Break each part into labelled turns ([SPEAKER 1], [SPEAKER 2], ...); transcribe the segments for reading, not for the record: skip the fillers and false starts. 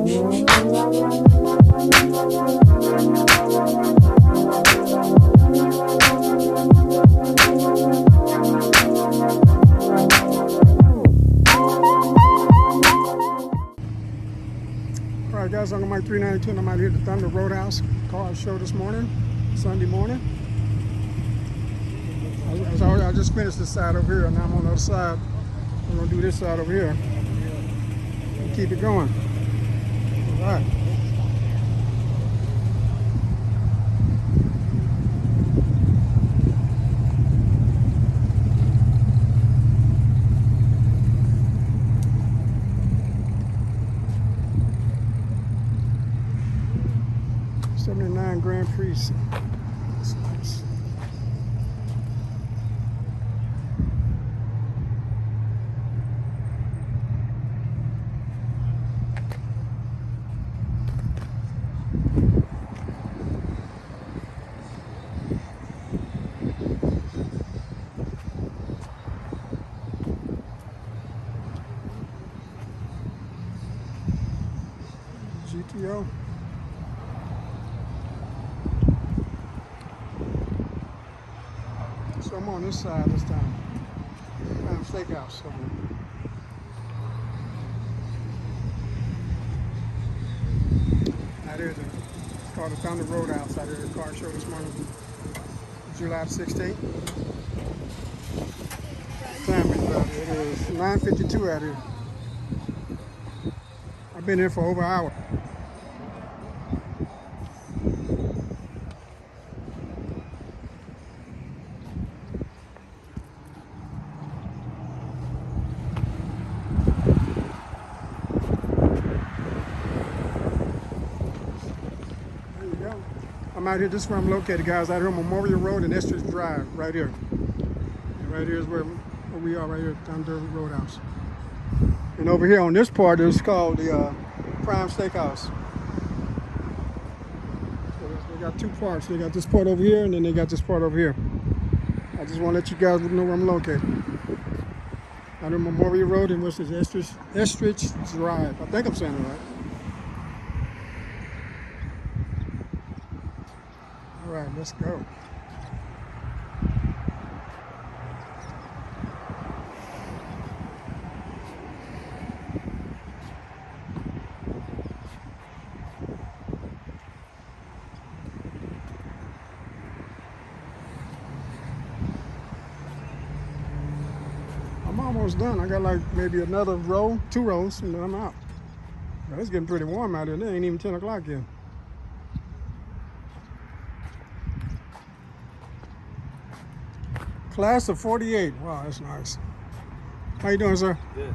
[SPEAKER 1] Alright guys, I'm on my 392 and I'm out here at the Thunder Roadhouse car show this morning, Sunday morning. I just finished this side over here and now I'm on the other side. I'm going to do this side over here and keep it going. Alright. '79 Grand Prix. That's nice. GTO. So I'm on this side this time. Steakhouse. Out here, it's called the Thunder Roadhouse out here at the car show this morning, July 16th. Time is out here. It is 9:52 out here. I've been here for over an hour. I'm out here, this is where I'm located, guys, out here on Memorial Road and Estridge Drive, right here. And right here is where we are, right here at Thunder Roadhouse. And over here on this part is called the Prime Steakhouse. So they got two parts. They got this part over here, and then they got this part over here. I just want to let you guys know where I'm located. Out on Memorial Road and what's this, Estridge Drive. I think I'm saying it right. All right, let's go. I'm almost done. I got like maybe another row, 2 rows, and then I'm out. Well, it's getting pretty warm out here. It ain't even 10 o'clock yet. Class of 48. Wow, that's nice. How you doing, sir?
[SPEAKER 2] Good.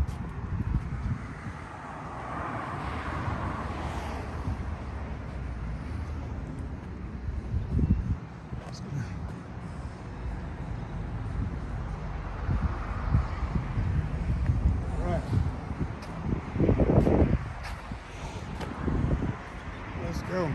[SPEAKER 1] All right. Let's go.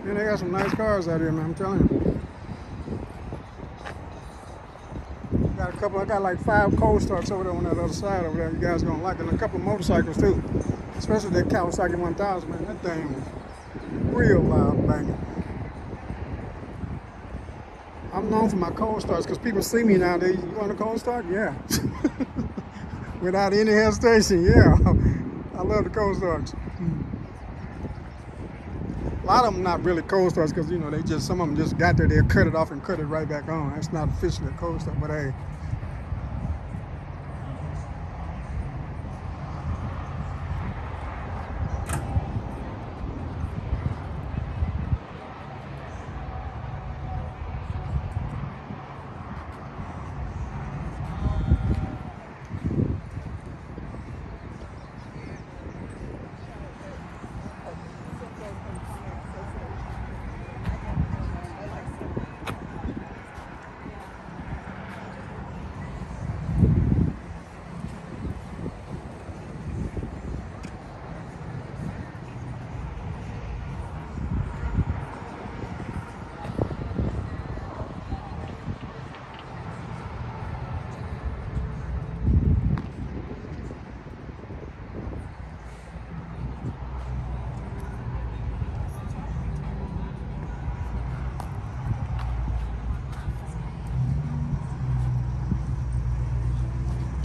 [SPEAKER 1] Man, they got some nice cars out here, man, I'm telling you. Got a couple, I got like 5 cold starts over there on that other side over there. You guys gonna like it. And a couple of motorcycles too. Especially that Kawasaki 1000, man. That thing was real loud banging. I'm known for my cold starts because people see me nowadays. You want a cold start? Yeah. Without any hesitation, yeah. I love the cold starts. A lot of them not really cold starts because, you know, they just, some of them just got there, they'll cut it off and cut it right back on. That's not officially a cold start, but hey.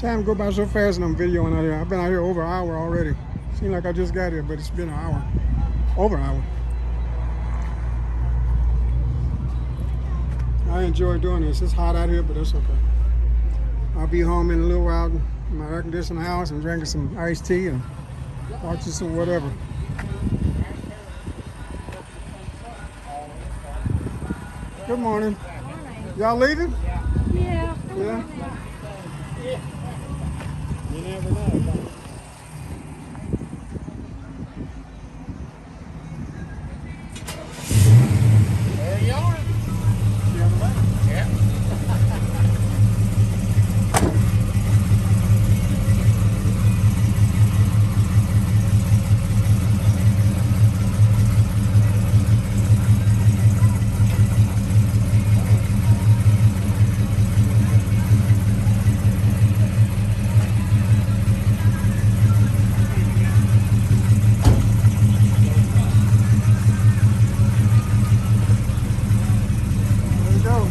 [SPEAKER 1] Time go by so fast and I'm videoing out here. I've been out here over an hour already. Seems like I just got here, but it's been an hour. Over an hour. I enjoy doing this. It's hot out here, but it's okay. I'll be home in a little while in my air conditioned house and drinking some iced tea and watching some whatever. Good morning. Y'all leaving?
[SPEAKER 2] Yeah.
[SPEAKER 1] Yeah.
[SPEAKER 3] You never know. There you are. Yeah.
[SPEAKER 1] There you go.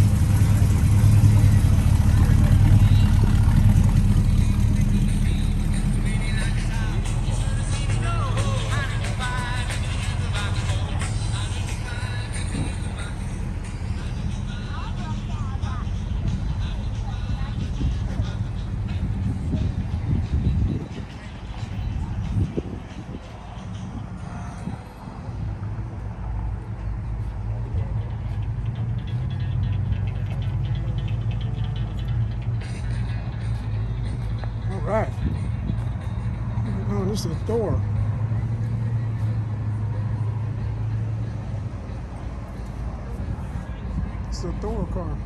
[SPEAKER 1] All right. Oh, this is a Thor. It's a Thor car.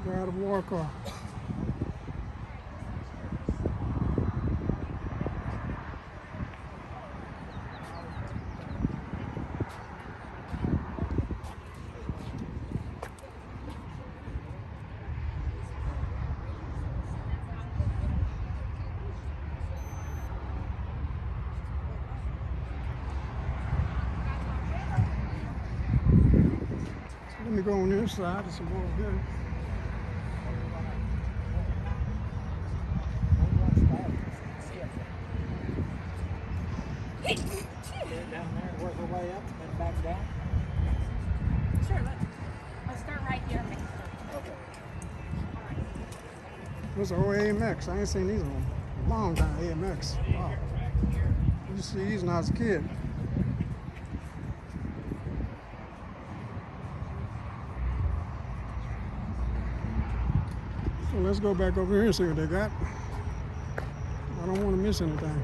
[SPEAKER 1] God of War car. So let me go on this side. There's some more here.
[SPEAKER 3] Get down there and work our way up and then back down.
[SPEAKER 2] Sure, let's start right here.
[SPEAKER 3] Okay.
[SPEAKER 1] Those are old AMX. I ain't seen these in a long time. AMX. Wow. I used to see these when I was a kid. So let's go back over here and see what they got. I don't want to miss anything.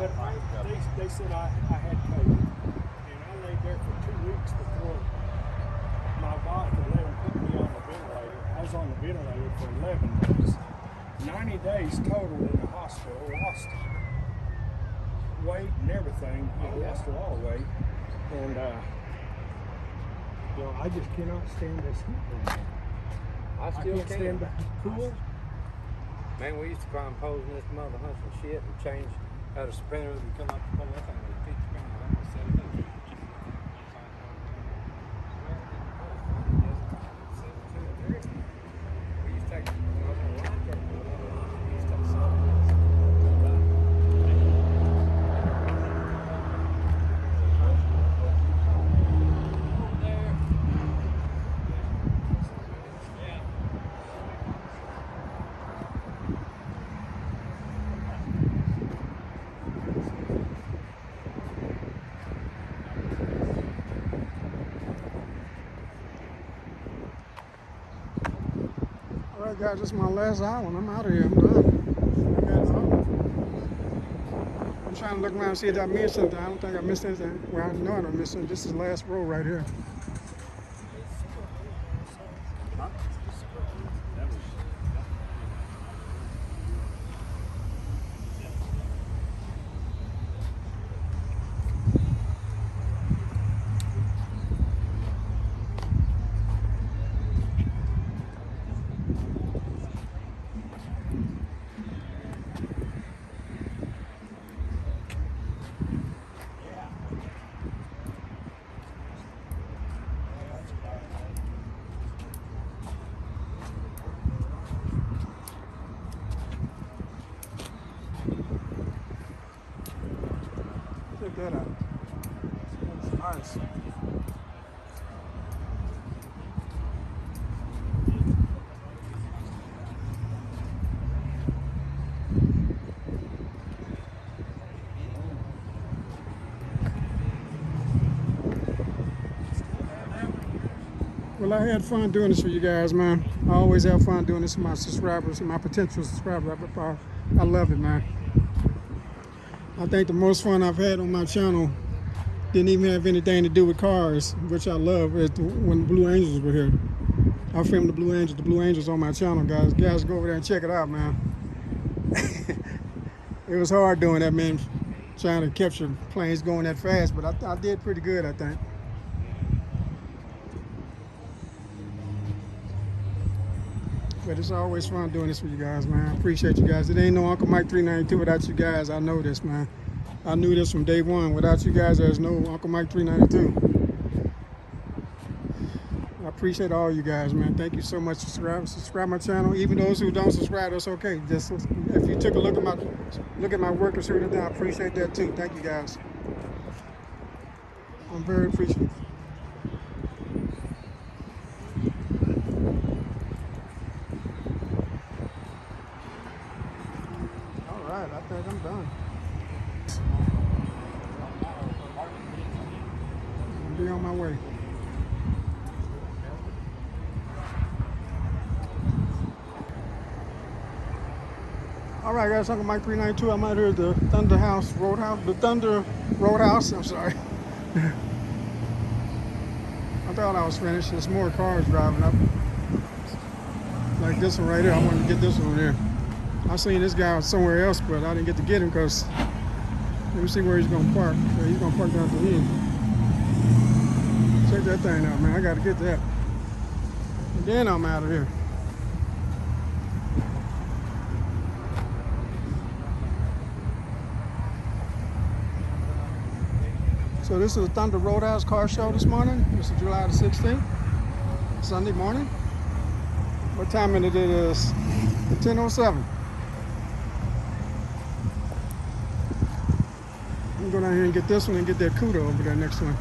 [SPEAKER 3] But they said I had COVID, and I laid there for 2 weeks before my doctor let them put me on the ventilator. I was on the ventilator for 11 days. 90 days total in the hospital. Lost weight and everything. Lost a lot of weight. And, I just cannot stand this heat anymore.
[SPEAKER 4] I
[SPEAKER 3] I
[SPEAKER 4] still
[SPEAKER 3] can't stand the cool.
[SPEAKER 4] Man, we used to climb poles in this mother hunts and shit and change out of sprinter and come up the pole. That thing was 50 pounds. I'm gonna set it up. We used to take, when I was on the line truck, we used to take some.
[SPEAKER 1] Alright guys, this is my last hour and I'm out of here. I'm done. I got it all. I'm trying to look around and see if I missed something. I don't think I missed anything. Well, I know I don't miss anything. This is the last row right here.
[SPEAKER 3] Huh? That was.
[SPEAKER 1] Check that out. That's nice. Well, I had fun doing this for you guys, man. I always have fun doing this for my subscribers and my potential subscribers. I love it, man. I think the most fun I've had on my channel didn't even have anything to do with cars, which I love, is when the Blue Angels were here. I filmed the Blue Angels on my channel, guys. Guys, go over there and check it out, man. It was hard doing that, man, trying to capture planes going that fast, but I did pretty good, I think. But it's always fun doing this for you guys, man. I appreciate you guys. It ain't no Uncle Mike 392 without you guys. I know this, man. I knew this from day one. Without you guys, there's no Uncle Mike 392. I appreciate all you guys, man. Thank you so much. Subscribe my channel. Even those who don't subscribe, that's okay. Just if you took a look at my work and see what I've done, I appreciate that too. Thank you guys. I'm very appreciative. All right, I think I'm done. I'll be on my way. All right, guys, Uncle Mike 392. I'm out here at the Thunder Roadhouse. I'm sorry. I thought I was finished. There's more cars driving up. Like this one right here. I wanted to get this one here. I seen this guy somewhere else, but I didn't get to get him because let me see where he's gonna park. Yeah, he's gonna park down at the end. Check that thing out, man. I gotta get that. And then I'm out of here. So this is the Thunder Roadhouse car show this morning. This is July the 16th, Sunday morning. What time it is? 10:07. I'm going down here and get this one and get that Cuda over there next one.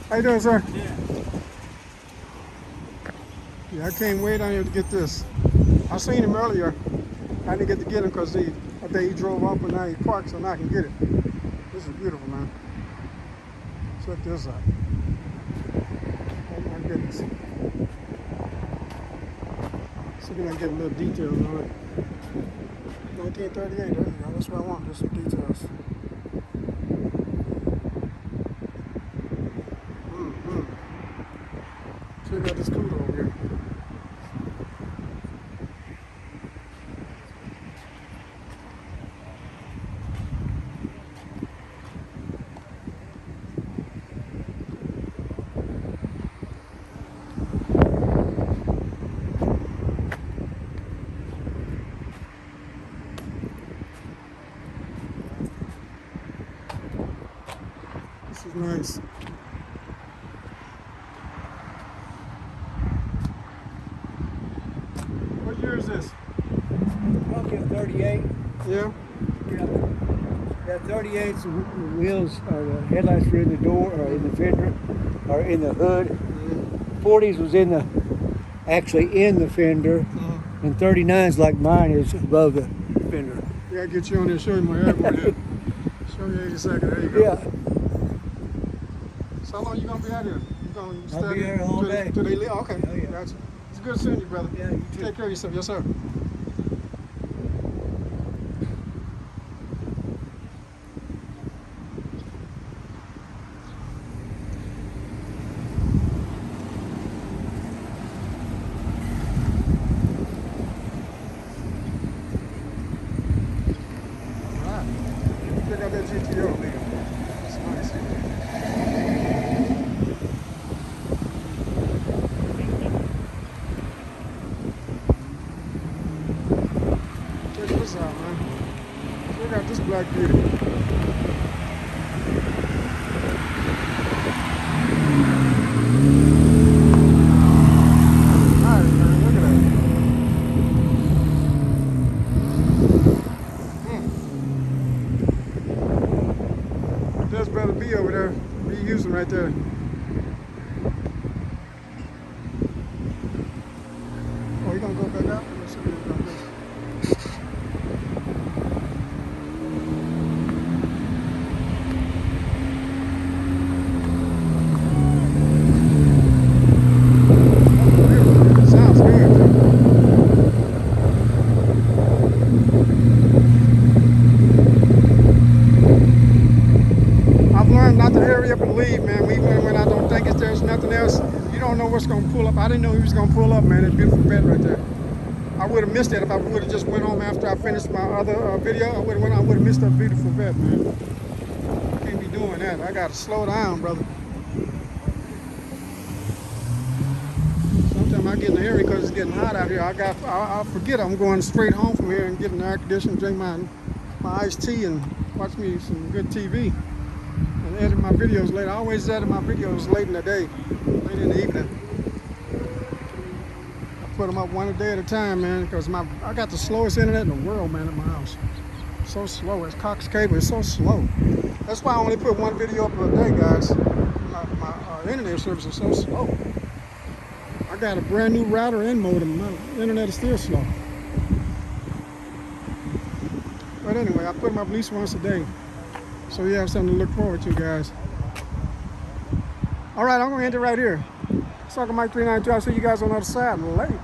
[SPEAKER 1] How you doing, sir? Yeah, I came way down here to get this. I seen him earlier. I didn't get to get him because I think he drove off, but now he parked, so now I can get it. This is beautiful, man. Check this out. Oh my goodness. See if I can get a little details on it. 1938, there you go. That's what I want, just some details. Check out this Cuda over here. This is nice.
[SPEAKER 5] 38.
[SPEAKER 1] Yeah.
[SPEAKER 5] Yeah. That 38's the wheels or the headlights are in the door or in the fender or in the hood. 40s was actually in the fender, and 39s like mine is above the fender.
[SPEAKER 1] Yeah, get you on there, show you my airboard here. Show me 80 seconds. There you go.
[SPEAKER 5] Yeah.
[SPEAKER 1] So how long you gonna be out here? You gonna
[SPEAKER 5] I'll be here all day.
[SPEAKER 1] Till they leave? Okay.
[SPEAKER 5] Oh, yeah.
[SPEAKER 1] Gotcha. It's good seeing you, brother.
[SPEAKER 5] Yeah, you too.
[SPEAKER 1] Take care of yourself. Yes, sir. Alright. Check out that GTO. It's nice. Check this out, man. Check out this black beauty. Nice, man. Look at that. There's Brother B over there. B Houston right there. Oh, you gonna go back out? Let me see what he's gonna do. Sounds good. I've learned not to hurry up and leave, man. When I don't think there's nothing else, you don't know what's gonna pull up. I didn't know he was gonna pull up, man. That beautiful bed right there. I would have missed it if I would have just went home after I finished my other video. I would have missed that beautiful bed, man. Can't be doing that. I gotta slow down, brother. Sometimes I get in a hurry because it's getting hot out here. I forget I'm going straight home from here and get in the air conditioning, drink my iced tea, and watch me some good TV. And edit my videos late. I always edit my videos late in the day, late in the evening. I put them up one a day at a time, man, because I got the slowest internet in the world, man, at my house. So slow. It's Cox cable. It's so slow. That's why I only put one video up a day, guys. My internet service is so slow. I got a brand new router and modem. My internet is still slow. But anyway, I put them up at least once a day. So you have something to look forward to, guys. All right, I'm going to end it right here. Sucker Mike 392. I'll see you guys on the other side. Later.